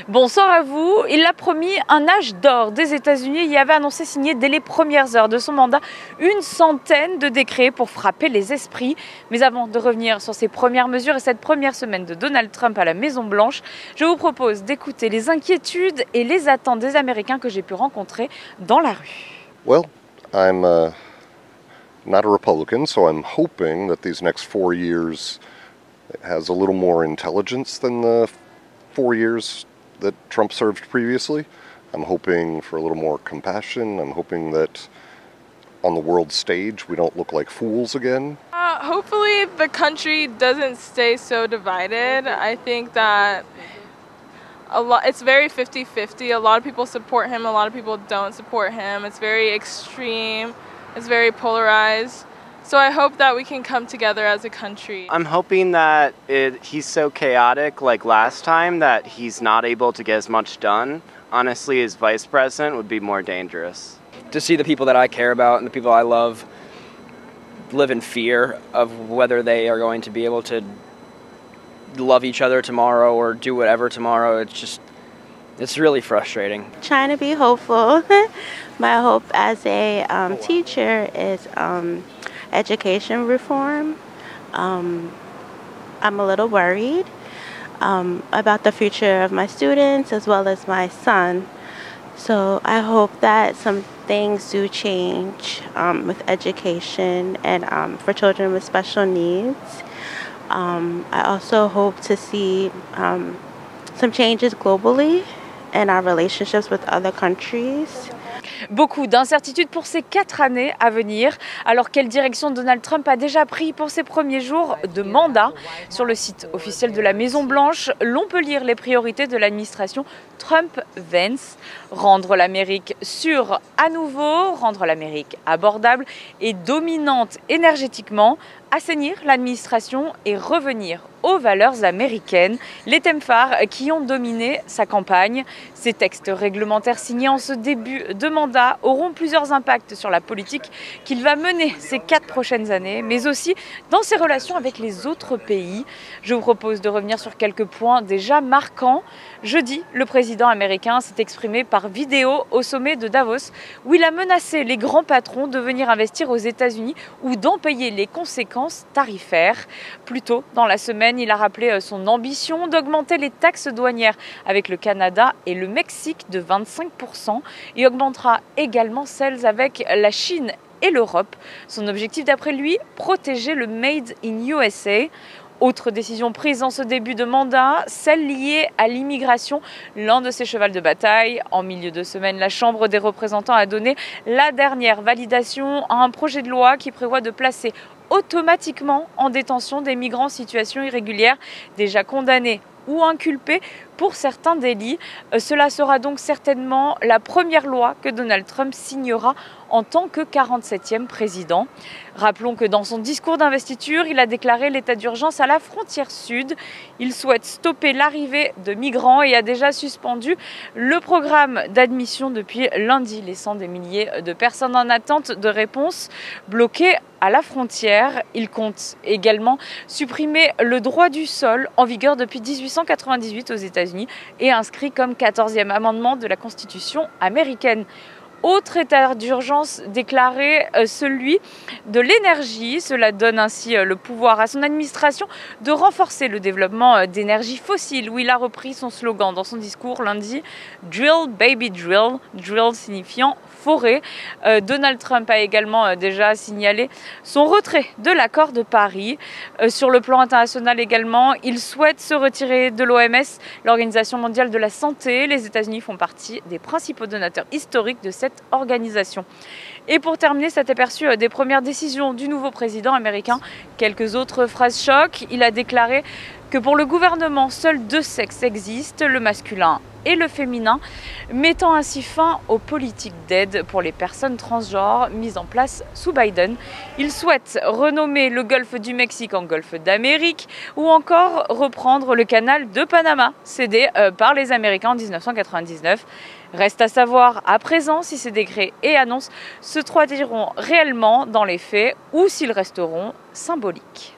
Bonsoir à vous. Il a promis un âge d'or des États-Unis. Il y avait annoncé signer dès les premières heures de son mandat une centaine de décrets pour frapper les esprits. Mais avant de revenir sur ces premières mesures et cette première semaine de Donald Trump à la Maison-Blanche, je vous propose d'écouter les inquiétudes et les attentes des Américains que j'ai pu rencontrer dans la rue. Well, I'm not a Republican, so I'm hoping that these next 4 years has a little more intelligence than the 4 years that Trump served previously. I'm hoping for a little more compassion. I'm hoping that on the world stage we don't look like fools again. Hopefully the country doesn't stay so divided. I think that it's very 50-50. A lot of people support him, a lot of people don't support him. It's very extreme, it's very polarized. So I hope that we can come together as a country. I'm hoping that he's so chaotic like last time that he's not able to get as much done. Honestly, his vice president would be more dangerous. To see the people that I care about and the people I love live in fear of whether they are going to be able to love each other tomorrow or do whatever tomorrow, it's really frustrating. Trying to be hopeful. My hope as a teacher is education reform. I'm a little worried about the future of my students as well as my son. So I hope that some things do change with education and for children with special needs. I also hope to see some changes globally in our relationships with other countries. Beaucoup d'incertitudes pour ces 4 années à venir. Alors, quelle direction Donald Trump a déjà pris pour ses premiers jours de mandat? Sur le site officiel de la Maison-Blanche, l'on peut lire les priorités de l'administration Trump-Vance. Rendre l'Amérique sûre à nouveau, rendre l'Amérique abordable et dominante énergétiquement, assainir l'administration et revenir aux valeurs américaines, les thèmes phares qui ont dominé sa campagne. Ces textes réglementaires signés en ce début de mandat auront plusieurs impacts sur la politique qu'il va mener ces 4 prochaines années, mais aussi dans ses relations avec les autres pays. Je vous propose de revenir sur quelques points déjà marquants. Jeudi, le président américain s'est exprimé par vidéo au sommet de Davos, où il a menacé les grands patrons de venir investir aux États-Unis ou d'en payer les conséquences tarifaires. Plus tôt dans la semaine, il a rappelé son ambition d'augmenter les taxes douanières avec le Canada et le Mexique de 25% et augmentera également celles avec la Chine et l'Europe. Son objectif, d'après lui, protéger le Made in USA. Autre décision prise en ce début de mandat, celle liée à l'immigration, l'un de ses chevals de bataille. En milieu de semaine, la Chambre des représentants a donné la dernière validation à un projet de loi qui prévoit de placer automatiquement en détention des migrants en situation irrégulière déjà condamnés ou inculpés pour certains délits. Cela sera donc certainement la première loi que Donald Trump signera en tant que 47e président. Rappelons que dans son discours d'investiture, il a déclaré l'état d'urgence à la frontière sud. Il souhaite stopper l'arrivée de migrants et a déjà suspendu le programme d'admission depuis lundi, laissant des milliers de personnes en attente de réponse bloquées à la frontière. Il compte également supprimer le droit du sol en vigueur depuis 1898 aux États-Unis et inscrit comme 14e amendement de la Constitution américaine. Autre état d'urgence déclaré, celui de l'énergie. Cela donne ainsi le pouvoir à son administration de renforcer le développement d'énergies fossiles, où il a repris son slogan dans son discours lundi, « Drill, baby, drill », drill signifiant forêt. Donald Trump a également déjà signalé son retrait de l'accord de Paris. Sur le plan international également, il souhaite se retirer de l'OMS, l'Organisation mondiale de la santé. Les États-Unis font partie des principaux donateurs historiques de cette organisation. Et pour terminer cet aperçu des premières décisions du nouveau président américain, quelques autres phrases choc. Il a déclaré que pour le gouvernement, seuls 2 sexes existent, le masculin et le féminin, mettant ainsi fin aux politiques d'aide pour les personnes transgenres mises en place sous Biden. Il souhaite renommer le golfe du Mexique en golfe d'Amérique ou encore reprendre le canal de Panama, cédé par les Américains en 1999. Reste à savoir à présent si ces décrets et annonces se traduiront réellement dans les faits ou s'ils resteront symboliques.